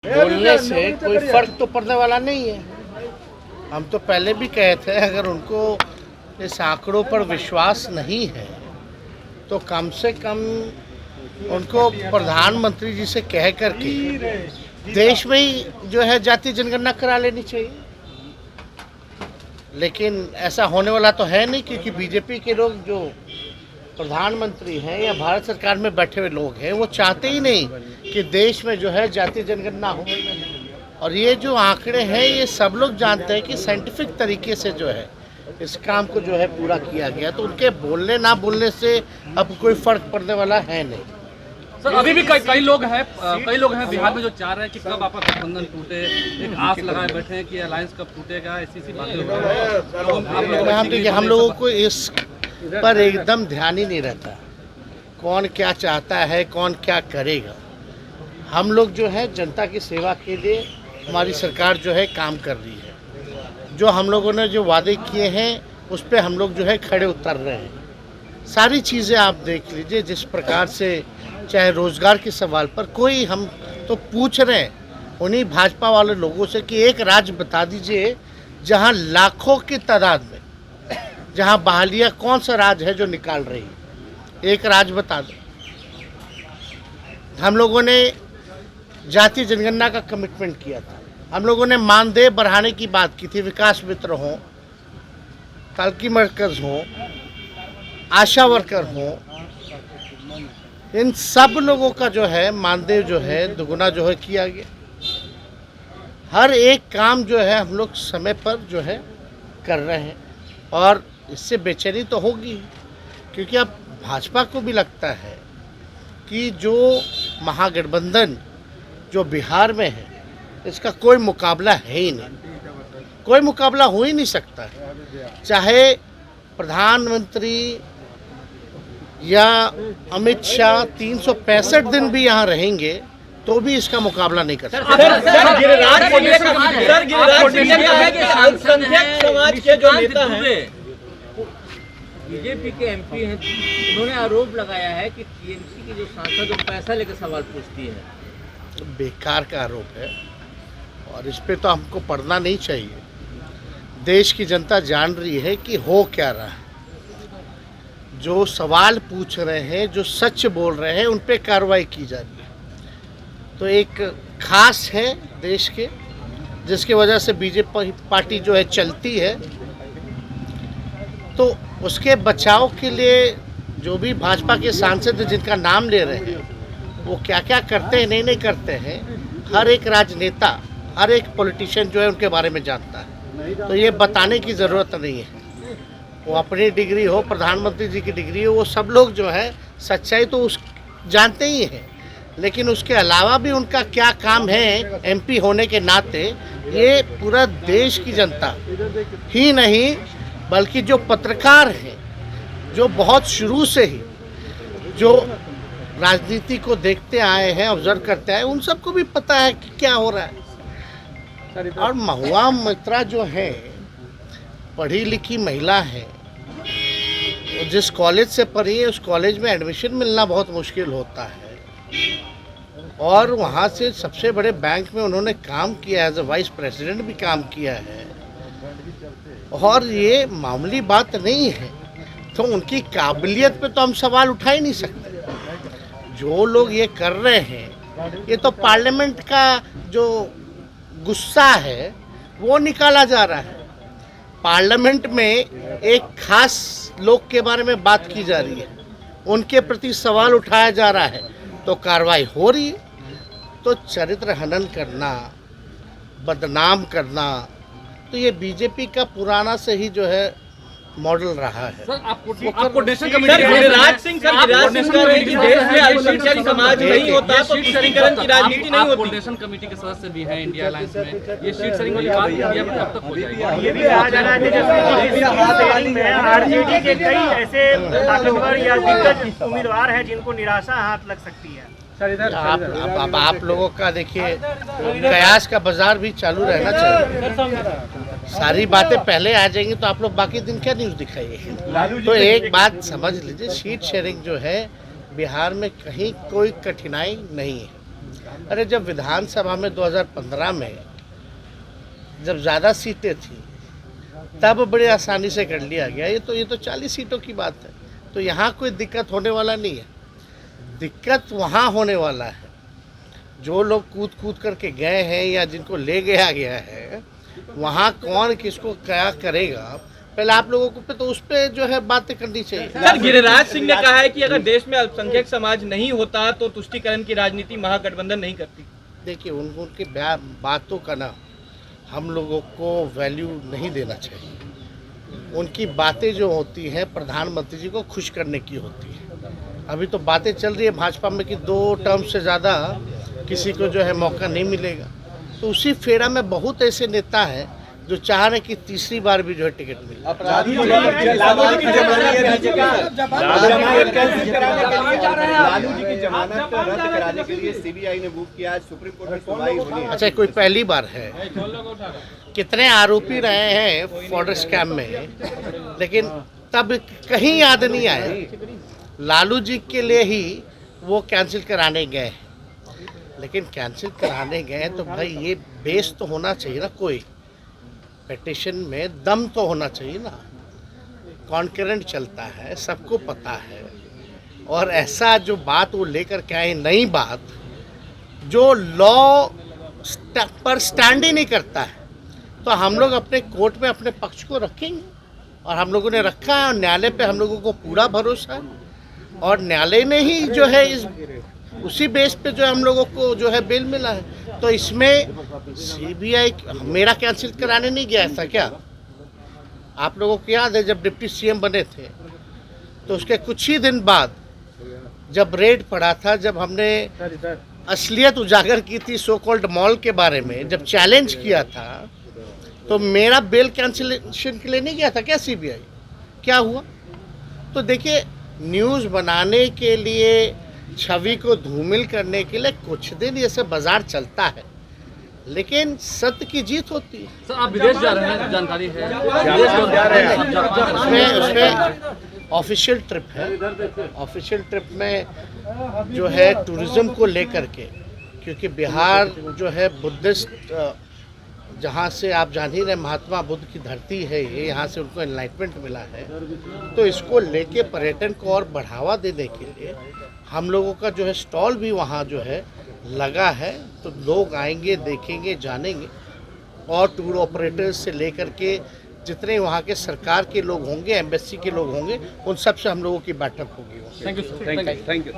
बोलने से कोई फर्क तो पड़ने वाला नहीं है। हम तो पहले भी कहे थे, अगर उनको इस आंकड़ों पर विश्वास नहीं है तो कम से कम उनको प्रधानमंत्री जी से कह करके देश में ही जो है जाति जनगणना करा लेनी चाहिए। लेकिन ऐसा होने वाला तो है नहीं, क्योंकि बीजेपी के लोग जो प्रधानमंत्री हैं या भारत सरकार में बैठे हुए लोग हैं वो चाहते ही नहीं कि देश में जो है जाति जनगणना हो। और ये जो आंकड़े हैं ये सब लोग जानते हैं कि साइंटिफिक तरीके से जो है इस काम को जो है पूरा किया गया, तो उनके बोलने ना बोलने से अब कोई फर्क पड़ने वाला है नहीं। सर अभी भी कई लोग हैं बिहार में जो चाह रहे हैं कि कब आपका गठबंधन टूटे, एक आस लगाए बैठे हैं कि अलायंस कब टूटेगा, ऐसी बातें हो रही हैं। हम लोगों को इस पर एकदम ध्यान ही नहीं रहता कौन क्या चाहता है, कौन क्या करेगा। हम लोग जो है जनता की सेवा के लिए हमारी सरकार जो है काम कर रही है। जो हम लोगों ने जो वादे किए हैं उस पर हम लोग जो है खड़े उतर रहे हैं। सारी चीज़ें आप देख लीजिए, जिस प्रकार से चाहे रोज़गार के सवाल पर कोई हम तो पूछ रहे हैं उन्हीं भाजपा वाले लोगों से कि एक राज्य बता दीजिए जहां लाखों की तादाद में जहां बहालियाँ कौन सा राज्य है जो निकाल रही है, एक राज्य बता दो। हम लोगों ने जाति जनगणना का कमिटमेंट किया था, हम लोगों ने मानदेय बढ़ाने की बात की थी, विकास मित्र हों, तालकी मरकज़ हों, आशा वर्कर हों, इन सब लोगों का जो है मानदेय जो है दुगुना जो है किया गया। हर एक काम जो है हम लोग समय पर जो है कर रहे हैं और इससे बेचैनी तो होगी, क्योंकि अब भाजपा को भी लगता है कि जो महागठबंधन जो बिहार में है इसका कोई मुकाबला है ही नहीं, कोई मुकाबला हो ही नहीं सकता है। चाहे प्रधानमंत्री या अमित शाह 365 दिन भी यहाँ रहेंगे तो भी इसका मुकाबला नहीं कर सकते। समाज के जो नेता हैं, बीजेपी के एमपी हैं, उन्होंने आरोप लगाया है कि टीएमसी की जो सांसद जो पैसा लेकर सवाल पूछती है, बेकार का आरोप है और इस पे तो हमको पढ़ना नहीं चाहिए। देश की जनता जान रही है कि हो क्या रहा है। जो सवाल पूछ रहे हैं, जो सच बोल रहे हैं, उन पे कार्रवाई की जा रही है। तो एक खास है देश के जिसकी वजह से बीजेपी पार्टी जो है चलती है, तो उसके बचाव के लिए जो भी भाजपा के सांसद जिनका नाम ले रहे हैं वो क्या क्या करते हैं नहीं करते हैं, हर एक राजनेता हर एक पॉलिटिशियन जो है उनके बारे में जानता है। तो ये बताने की ज़रूरत नहीं है। वो अपनी डिग्री हो, प्रधानमंत्री जी की डिग्री हो, वो सब लोग जो है सच्चाई तो उस जानते ही हैं, लेकिन उसके अलावा भी उनका क्या काम है एमपी होने के नाते, ये पूरा देश की जनता ही नहीं बल्कि जो पत्रकार हैं, जो बहुत शुरू से ही जो राजनीति को देखते आए हैं, ऑब्जर्व करते आए, उन सबको भी पता है कि क्या हो रहा है। और महुआ मित्रा जो है पढ़ी लिखी महिला है, जिस कॉलेज से पढ़ी है उस कॉलेज में एडमिशन मिलना बहुत मुश्किल होता है और वहाँ से सबसे बड़े बैंक में उन्होंने काम किया है, एज ए वाइस प्रेसिडेंट भी काम किया है और ये मामूली बात नहीं है। तो उनकी काबिलियत पे तो हम सवाल उठा ही नहीं सकते। जो लोग ये कर रहे हैं ये तो पार्लियामेंट का जो गुस्सा है वो निकाला जा रहा है। पार्लियामेंट में एक खास लोग के बारे में बात की जा रही है, उनके प्रति सवाल उठाया जा रहा है तो कार्रवाई हो रही है। तो चरित्र हनन करना, बदनाम करना, तो ये बीजेपी का पुराना से ही जो है मॉडल रहा है। सर आपको नेशनल कमेटी गिरिराज सिंह देश में अल्पसंख्यक समाज नहीं होता तो तुष्टीकरण की राजनीति नहीं होती। नेशनल कमेटी के सदस्य भी हैं इंडिया अलायंस में, ये सीट शेयरिंग वाली बात इंडिया में कब तक हो जाएगी? ये भी कहा जा रहा है जैसे आरजेडी के कई ऐसे ताकतवर या दिग्गज उम्मीदवार हैं जिनको निराशा हाथ लग सकती है। आप लोगों का देखिए कयास का बाजार भी चालू रहना चाहिए। सारी बातें पहले आ जाएंगी तो आप लोग बाकी दिन क्या न्यूज़ दिखाइए। तो एक बात समझ लीजिए, सीट शेयरिंग जो है बिहार में कहीं कोई कठिनाई नहीं है। अरे जब विधानसभा में 2015 में जब ज़्यादा सीटें थी तब बड़े आसानी से कर लिया गया। ये तो 40 सीटों की बात है, तो यहाँ कोई दिक्कत होने वाला नहीं है। दिक्कत वहाँ होने वाला है जो लोग कूद कूद करके गए हैं या जिनको ले गया गया है, वहाँ कौन किसको क्या करेगा, पहले आप लोगों को पे तो उस पर जो है बातें करनी चाहिए। सर, गिरिराज सिंह ने कहा है कि अगर देश में अल्पसंख्यक समाज नहीं होता तो तुष्टीकरण की राजनीति महागठबंधन नहीं करती। देखिए उनकी बातों का ना हम लोगों को वैल्यू नहीं देना चाहिए। उनकी बातें जो होती हैं प्रधानमंत्री जी को खुश करने की होती है। अभी तो बातें चल रही है भाजपा में कि 2 टर्म से ज़्यादा किसी को जो है मौका नहीं मिलेगा, तो उसी फेरा में बहुत ऐसे नेता हैं जो चाह रहे कि तीसरी बार भी जो है टिकट मिले। लालू जी की जमानत रद्द कराने के लिए सीबीआई ने मूव किया, आज सुप्रीम कोर्ट में सुनवाई होनी है। अच्छा, कोई पहली बार है? कितने आरोपी रहे हैं फॉर्डर स्कैम में, लेकिन तब कहीं याद नहीं आया। लालू जी के लिए ही वो कैंसिल कराने गए, लेकिन कैंसिल कराने गए तो भाई ये बेस तो होना चाहिए ना, कोई पिटीशन में दम तो होना चाहिए ना। कॉन्करेंट चलता है, सबको पता है, और ऐसा जो बात वो लेकर के आए, नई बात जो लॉ पर स्टैंड ही नहीं करता है, तो हम लोग अपने कोर्ट में अपने पक्ष को रखेंगे, और हम लोगों ने रखा है, और न्यायालय पे हम लोगों को पूरा भरोसा है, और न्यायालय ने ही जो है उसी बेस पे जो हम लोगों को जो है बेल मिला है। तो इसमें सीबीआई मेरा कैंसिल कराने नहीं गया था क्या? आप लोगों को याद है जब डिप्टी सीएम बने थे तो उसके कुछ ही दिन बाद जब रेड पड़ा था, जब हमने असलियत उजागर की थी सो कॉल्ड मॉल के बारे में, जब चैलेंज किया था, तो मेरा बेल कैंसिलेशन के लिए नहीं गया था क्या सीबीआई? क्या हुआ? तो देखिए, न्यूज़ बनाने के लिए, छवि को धूमिल करने के लिए कुछ दिन ये सब बाजार चलता है, लेकिन सत्य की जीत होती है। सर, आप विदेश जा रहे हैं, जानकारी है? उसमें ऑफिशियल ट्रिप है। ऑफिशियल ट्रिप में जो है टूरिज्म को लेकर के, क्योंकि बिहार जो है बुद्धिस्ट, जहाँ से आप जान ही रहे महात्मा बुद्ध की धरती है ये, यहाँ से उनको एनलाइटमेंट मिला है, तो इसको लेके पर्यटन को और बढ़ावा देने के लिए हम लोगों का जो है स्टॉल भी वहाँ जो है लगा है। तो लोग आएंगे, देखेंगे, जानेंगे, और टूर ऑपरेटर्स से लेकर के जितने वहाँ के सरकार के लोग होंगे, एम्बेसी के लोग होंगे, उन सब से हम लोगों की बैठक होगी। Thank you sir, thank you.